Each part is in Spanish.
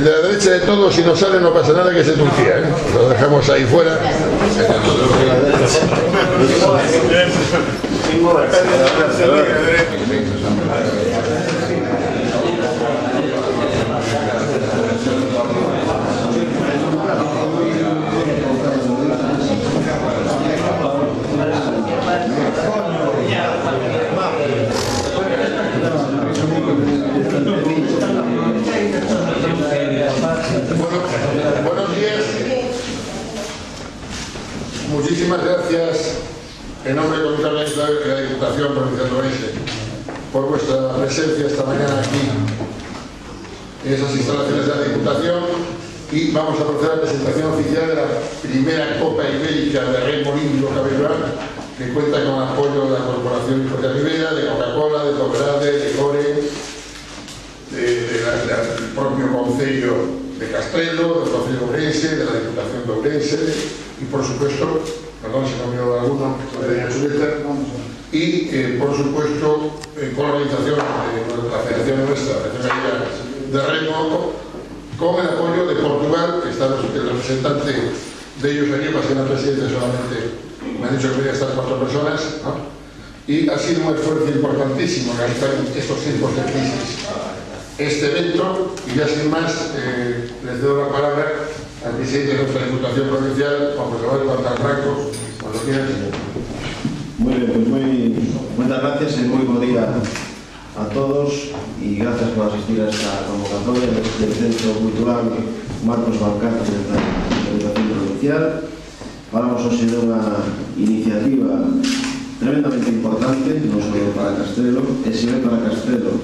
de la derecha de todos, si no sale no pasa nada, que es de Turquía, ¿eh? Lo dejamos ahí fuera. Buenos días. Muchísimas gracias en nombre de la Diputación Provincial de Ourense por vuestra presencia esta mañana aquí en esas instalaciones de la Diputación, y vamos a proceder a la presentación oficial de la primera Copa Ibérica de Remo Olímpico Cabezual, que cuenta con el apoyo de la Corporación Historia Rivera, de Coca-Cola, de Dobrade, de Core, del propio Concello de Castrelo, del Concello de Ourense, de la Diputación de Ourense y, por supuesto, perdón si no me olvido de alguno, y, por supuesto, con la organización de la Federación nuestra, la Federación de Remo, con el apoyo de Portugal, que está el representante de ellos aquí, más que en la presidencia solamente me han dicho que podían estar 4 personas, ¿no? Y ha sido un esfuerzo importantísimo realizar estos tiempos de crisis este evento, y ya sin más les doy la palabra al presidente de nuestra Diputación Provincial, Juan José Manuel Franco, cuando quieran. Muy bien, pues muchas gracias y muy buen día a todos, y gracias por asistir a esta convocatoria del Centro Cultural Marcos Balcarte de la Diputación Provincial. Falamos hoxe de unha iniciativa tremendamente importante, non só para Castrelo, e se ve para Castrelo,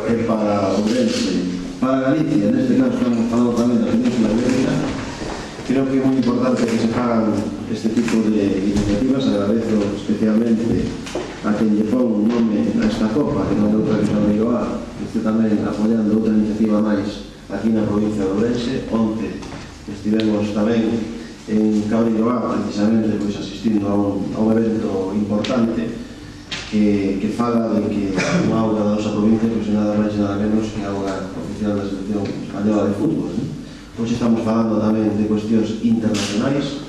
e para Ourense, para Galicia, neste caso estamos falando tamén da Península Ibérica. Creo que é moi importante que se hagan este tipo de iniciativas. Agradezo especialmente a quen lle pon un nome a esta copa, que non é outra que San Miguel, que este tamén apoiando outra iniciativa máis aquí na provincia de Ourense. Onte estivemos tamén en Cabriloá, precisamente, pois, asistindo a un evento importante que fala de que unha auga da nosa provincia, pois, nada máis e nada menos que a auga oficial da selección española de fútbol. Pois estamos falando tamén de cuestións internacionais.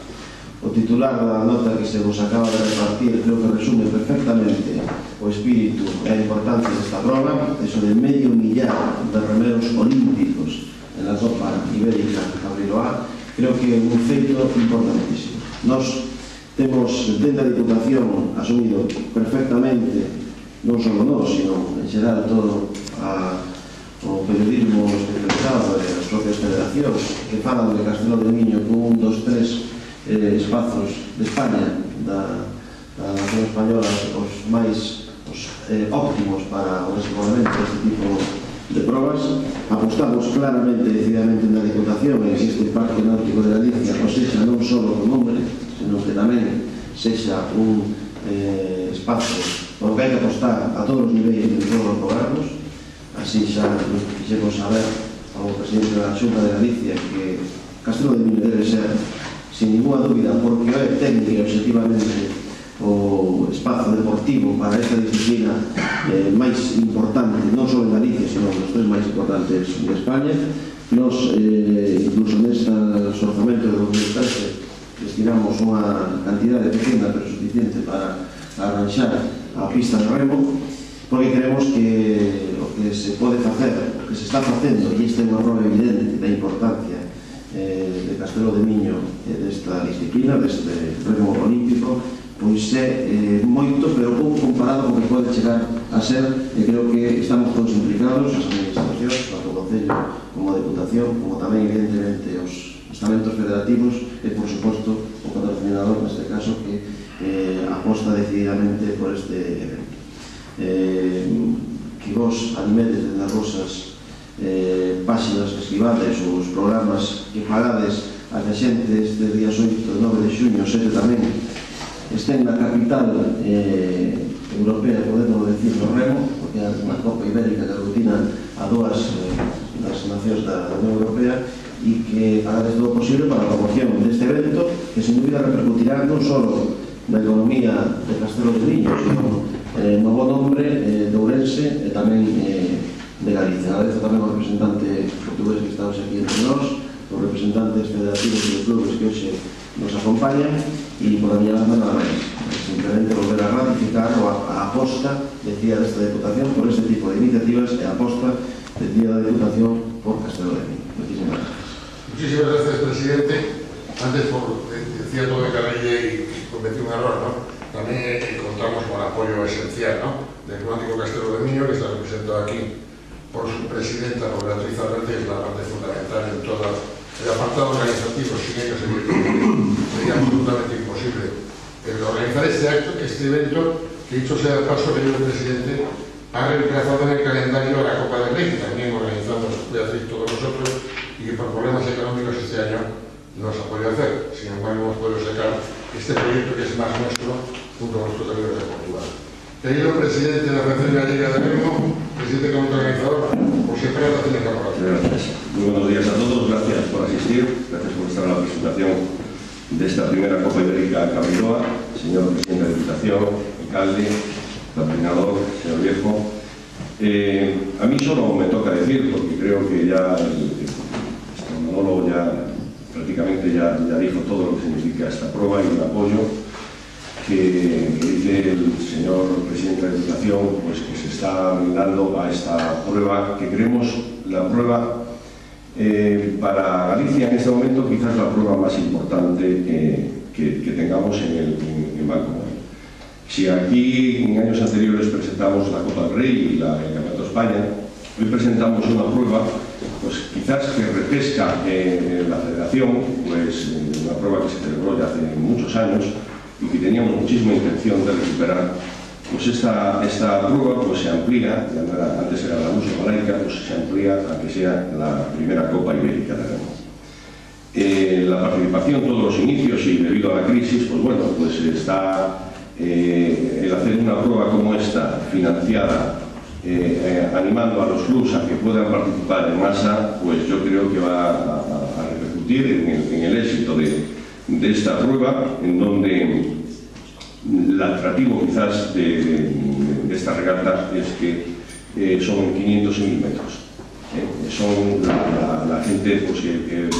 O titular da nota que se vos acaba de repartir creo que resume perfectamente o espírito e a importancia desta prova. Eso de 500.000 de remeros olímpicos en la Copa Ibérica de Cabriloá, creo que é un feito importantísimo. Nos temos dentro da Diputación asumido perfectamente, non só nós, sino en xeral todo o periodismo especializado e as propias federacións que falan de Castrelo de Miño como un dos 3 espazos de España da nación española os máis óptimos para o desenvolvemento deste tipo de probas. Apostamos claramente e decididamente na Diputación en que este Parque Náutico de Galicia sexa non só o nombre, senón que tamén sexa un espazo por que hai que apostar a todos os niveis de todos os gobernos. Así xa nos quixemos saber ao presidente da Xunta de Galicia que Castrelo de Miño debe ser, sin ninguna dúbida, porque é técnica e objetivamente o espazo deportivo para esta disciplina máis importante, non só en Galicia, sino nos 3 máis importantes de España. Nos, incluso nestas orzamentos de 2013, destinamos unha cantidade pequena pero suficiente para arranxar a pista de remo, porque creemos que o que se pode facer, o que se está facendo, e este é unha prova evidente da importancia de Castrelo de Miño desta disciplina, deste remo olímpico, pois é moito, pero pouco comparado con que pode chegar a ser, e creo que estamos todos implicados, as administracións, tanto o Concello como a Diputación, como tamén, evidentemente, os estamentos federativos e, por suposto, o patrocinador, neste caso, que aposta decididamente por este evento. Que vos animedes desde as vosas páxinas que escribades, os programas que pagades a que a xente este días 8 e 9 de xuño, 7 tamén, estén na capital europea, podemos decir, no remo, porque é unha Copa Ibérica que aglutina a 2 das nacións da Unión Europea, e que pagades todo o posible para a promoción deste evento, que sin dúbida repercutirá non só na economía de Castrelo de Miño, sino no bo nombre de Ourense e tamén de Galicia. Agradezo tamén ao representante do portugueses que estamos aquí entre nós, os representantes federativos de clubes que hoxe nos acompañan, e por a miña banda nada máis. Simplemente volver a ratificar a aposta, decía, desta Deputación por este tipo de iniciativas e a aposta, decía, da Deputación por Castrelo de Miño. Muchísimas gracias. Muchísimas gracias, presidente. Antes, decía todo de Carrille y cometí un error, ¿no? También contamos con apoyo esencial, ¿no?, del Romántico Castrelo de Miño, que está representado aquí por su presidenta, por Beatriz Arrete, que es la parte fundamental en todo el apartado organizativo. Sin ellos sería absolutamente imposible organizar este acto, este evento, que dicho sea el paso, que el presidente ha reemplazado en el calendario a la Copa del Rey, que también organizamos Beatriz todos nosotros, y que por problemas económicos este año no se ha podido hacer. Sin embargo, hemos podido sacar este proyecto, que es más nuestro, junto con nuestros amigos de Portugal. Querido presidente de la Federación Gallega de Remo, presidente comité organizador, José Prada, tiene que hablar. Gracias. Muy buenos días a todos, gracias por asistir, gracias por estar en la presentación de esta primera Copa Ibérica Cabriloa, señor presidente de Diputación, alcalde, coordinador, señor Viejo. A mí solo me toca decir, porque creo que ya el monólogo ya prácticamente ya dijo todo lo que significa esta prueba y el apoyo que dice el señor presidente de Diputación, pues que se está brindando a esta prueba, que creemos la prueba para Galicia en este momento quizás la prueba más importante que tengamos en Banco. Si aquí en años anteriores presentamos la Copa del Rey y el Campeonato de España, hoy presentamos una prueba pues quizás que repesca la Federación, pues una prueba que se celebró ya hace muchos años y que teníamos muchísima intención de recuperar. Pues esta prueba pues se amplía, antes era la Musa Malaica, pues se amplía a que sea la primera Copa Ibérica de Remo. La participación, todos los inicios y debido a la crisis, pues bueno, pues está el hacer una prueba como esta, financiada, animando a los clubes a que puedan participar en masa, pues yo creo que va a repercutir en el éxito de esta prueba, en donde el atractivo quizás de esta regata es que son 500 y 1000 metros. Son la gente pues, que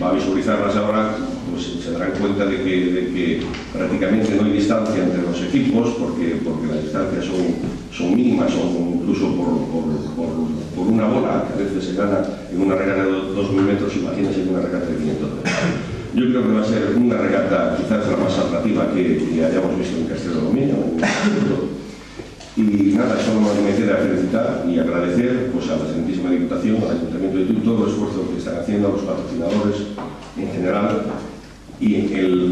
va a visualizarlas ahora, pues se darán cuenta de que prácticamente no hay distancia entre los equipos, porque las distancias son mínimas, son incluso por una bola, que a veces se gana en una regata de 2000 metros, imagínense en una regata de 500 metros. Yo creo que va a ser una regata quizás la más atractiva que hayamos visto en Castrelo de Miño. Y nada, solo me queda felicitar y agradecer pues, a la Excelentísima Diputación, al Ayuntamiento de Tui, todo el esfuerzo que están haciendo, a los patrocinadores en general y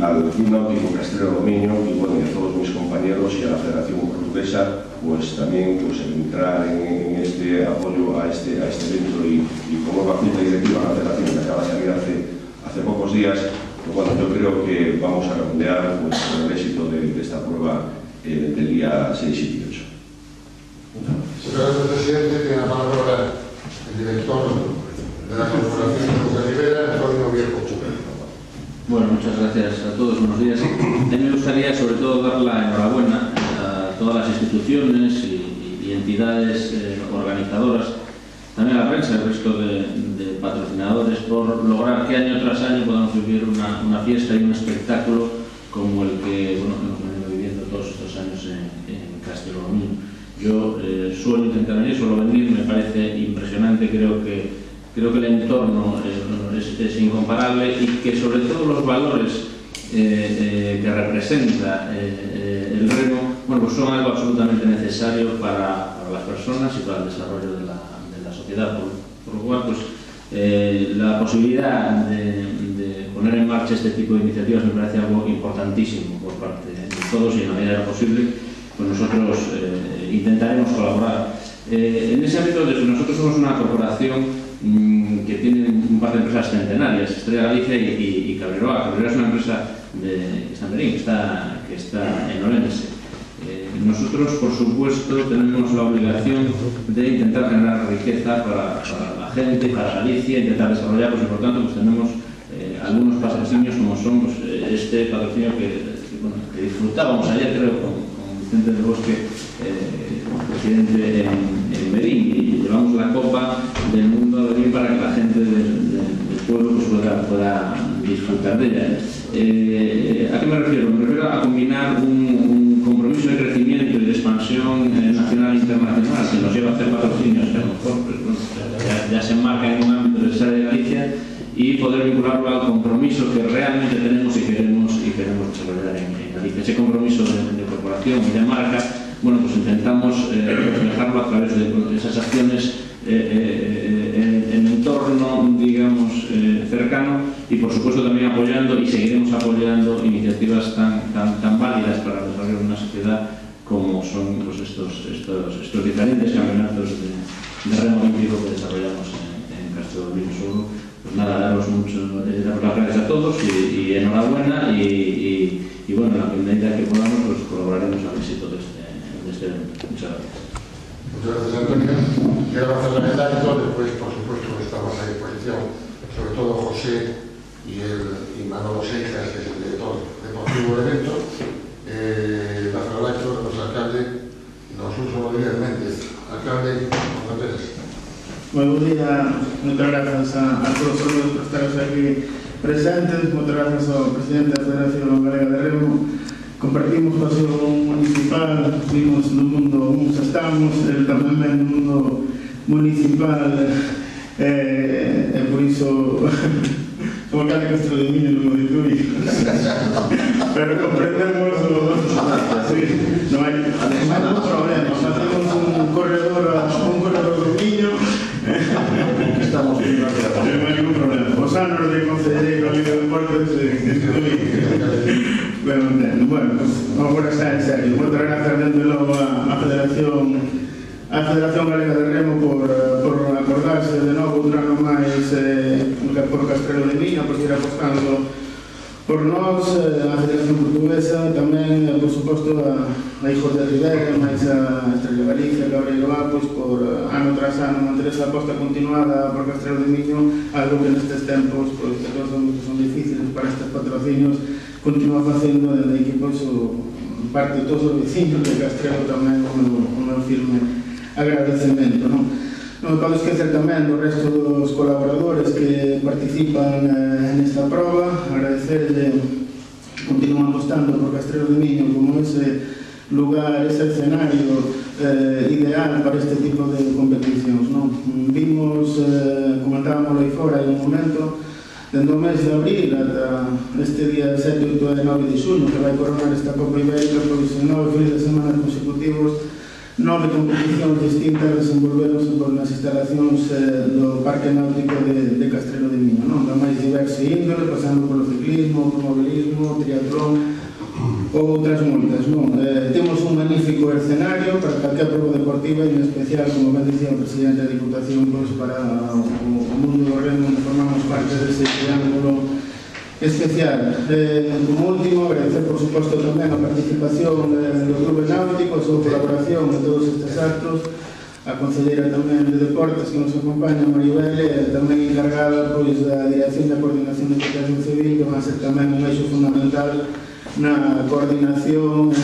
al Club Náutico Castrelo de Miño y, bueno, y a todos mis compañeros y a la Federación Portuguesa, pues también pues, entrar en este apoyo a este evento y como nueva junta directiva de la Federación que acaba de salir hace pocos días, pues, bueno, yo creo que vamos a redondear pues, el éxito de esta prueba del día 6 y 8. Señor presidente, tiene la palabra el director de la Corporación de Rivera, Antonio Viejo. Bueno, muchas gracias a todos, buenos días. A mí me gustaría sobre todo dar la enhorabuena a todas las instituciones y entidades organizadoras, también a la prensa, el resto de patrocinadores, por lograr que año tras año podamos vivir una fiesta y un espectáculo como el que hemos venido viviendo todos estos años en Castrelo de Miño. Yo suelo intentar venir, suelo venir, me parece impresionante, creo que el entorno es incomparable y que sobre todo los valores que representa el remo, bueno, pues son algo absolutamente necesario para las personas y para el desarrollo de la sociedad, por lo cual pues, la posibilidad de poner en marcha este tipo de iniciativas me parece algo importantísimo por parte de todos y en la medida de lo posible pues nosotros intentaremos colaborar. En ese ámbito, nosotros somos una corporación que tiene un par de empresas centenarias, Estrella Galicia y Cabreroa. Cabreroa es una empresa que está en Berín, que está en Orense. Nosotros, por supuesto, tenemos la obligación de intentar generar riqueza para la gente, para Galicia, intentar desarrollar, y por tanto pues, tenemos algunos patrocinios como son pues, este patrocinio que disfrutábamos ayer, creo, con Vicente del Bosque, presidente en Berín, y llevamos la Copa del Mundo a Berín para que la poderá disfrutar della. A que me refiero? Me refiero a combinar un compromiso de crecimiento y de expansión nacional e internacional que nos lleva a hacer patrocinios que a lo mejor ya se enmarca en un ámbito de Sede de Galicia y poder vincularlo al compromiso que realmente tenemos y queremos desarrollar en Galicia. Ese compromiso de corporación y de marca, bueno, pues intentamos reflejarlo a través de esas acciones en entorno, digamos, cercano y por supuesto también apoyando y seguiremos apoyando iniciativas tan válidas para el desarrollo de una sociedad como son pues, estos diferentes campeonatos de remo olímpico que desarrollamos en Castro del Vino. Pues nada, daros las gracias a todos y enhorabuena y bueno, en la medida que podamos pues colaboraremos al éxito de este evento. Muchas gracias. Muchas gracias, Antonio. Quiero hacer la medalla, después, por supuesto, estamos a disposición, sobre todo José y Manolo Seijas, que es el director deportivo del evento, Rafael Lacho, nuestro alcalde, Nosotros Rodríguez Méndez, alcalde, Montes. Buenos días, muchas gracias a todos por estar aquí presentes, muchas gracias al presidente de la Federación Galega de Remo. Compartimos pasión municipal, vimos no mundo onde estamos, tamén no mundo municipal, por iso como alcalde de Castro de Miño non o dito pero comprendemos sí, non hai problema, facemos un corredor do Miño estamos bien, non hai ningún problema. Os anos de concelleiro de deportes bueno, pues agora está en serio. Moitas gracias dende logo a Federación Galega de Remo por acordarse de novo un ano máis por Castrelo de Miño, por ir apostando por nós, a Federación Portuguesa, tamén, por suposto, a Hijos de Rivera, máis a Estrella Galicia, Cabreiro A, pois por ano tras ano manter esa aposta continuada por Castrelo de Miño, algo que nestes tempos, pois, que todos son difíciles para estes patrocinios, continúa facendo desde aquí, pois, parte de todos os vecinos de Castrelo tamén o meu firme agradecemento, non? Non me podo esquecer tamén do resto dos colaboradores que participan nesta proba, agradecerle continúan apostando por Castrelo de Miño como ese lugar, ese escenario ideal para este tipo de competicións, non? Vimos, comentábamos aí fora en un momento, dende o mes de abril ata este día 7, 8 e 9 de xuño que vai coronar esta Copa Ibérica, pois en 9 fines de semana consecutivos 9 competicións distintas desenvolveronse nas instalacións do Parque Náutico de Castrelo de Miño, non? Da máis diversa índole, pasando polo ciclismo, automobilismo, triatlón ou outras moitas, non? Temos un magnífico escenario para calquera prova deportiva e en especial, como ben dicía o presidente da Diputación, pois para o mundo do remo onde formamos parte dese triángulo especial. Como último, agradecer por suposto tamén a participación do Clube Náutico, a súa colaboración en todos estes actos, a concelleira tamén de Deportes que nos acompaña, Maribel, tamén encargada pois da Dirección de Coordinación de Protección Civil, que van a ser tamén un eixo fundamental na coordinación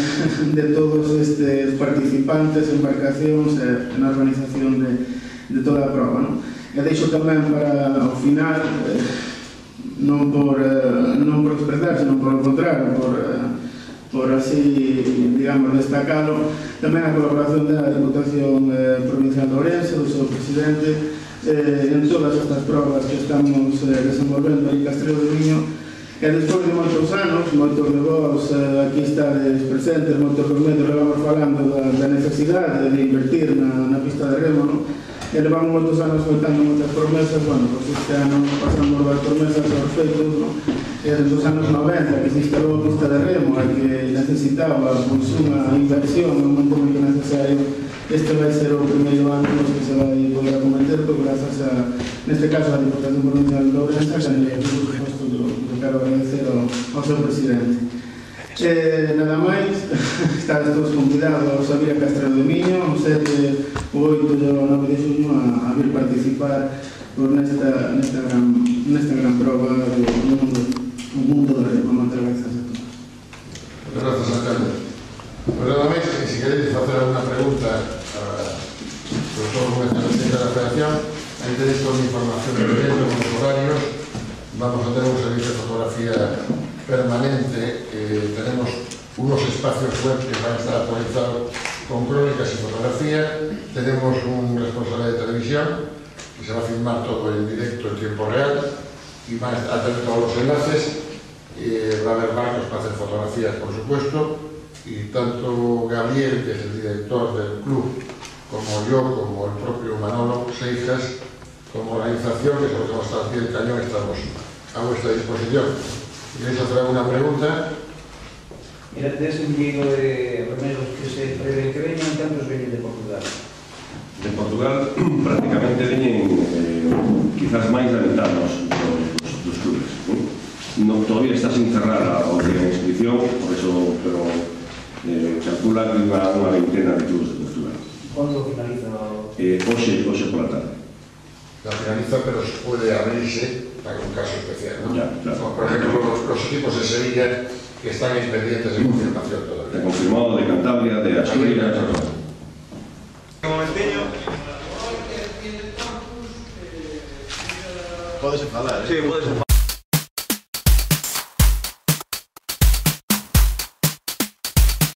de todos estes participantes, embarcacións e na organización de toda a prova, non? E deixo tamén para o final non por desprezar, senón por o contrario, por así, digamos, destacalo, tamén a colaboración da Diputación Provincial de Ourense, do seu presidente, en todas estas probas que estamos desenvolvendo en Castrelo de Miño, e despois de moitos anos, moitos de vos aquí estades presentes, moitos dos medios levamos falando da necesidade de invertir na pista de remo, non? E levamos moitos anos faltando moitas promesas, bueno, pues este ano pasamos das promesas aos feitos, non? E desde os anos 90 que se instalou a pista de remo e que necesitaba pues, unha inversión, un mantemento necesario, este vai ser o primeiro ano que se vai poder acometer, porque grazas a, neste caso, a Diputación Provincial de Ourense, que por suposto que quero agradecer ao seu presidente. Nada máis, estades todos convidados a vir a Castrelo de Miño, o 7, o 8 e o 9 de xuño a vir participar nesta gran prova do mundo do remo. Moitas grazas a todos. Gracias, alcalde. Pues nada máis, se queréis facer alguna pregunta sobre todo con el presidente de la Federación, ahí tenéis toda la información del evento, con los horarios, vamos a tener un servicio de fotografía permanente. Tenemos unos espacios web que van a estar actualizados con crónicas y fotografía. Tenemos un responsable de televisión que se va a filmar todo en directo en tiempo real y va a tener todos los enlaces. Va a haber marcos para hacer fotografías, por supuesto, y tanto Gabriel, que es el director del club, como yo, como el propio Manolo Seijas, como organización, que sobre todo hasta al pie del cañón, estamos a vuestra disposición. ¿Queréis hacer alguna pregunta? Mira, dese un lligo de remeros que se prevé que veñan, cantos veñen de Portugal? De Portugal prácticamente veñen quizás máis da mitad dos clubes. No, todavía está sin cerrar a inscripción, por eso, pero calcula que unha veintena de clubes de Portugal. Quando finaliza Hoxe por la tarde. La finaliza, pero puede abrirse para un caso especial, ¿no? Ya, claro. Por ejemplo, los equipos de Sevilla que están en pendientes de confirmación todavía. Está confirmado de Cantabria, de Asturias. Un momentinho. Pódese falar, Sí, pode ser.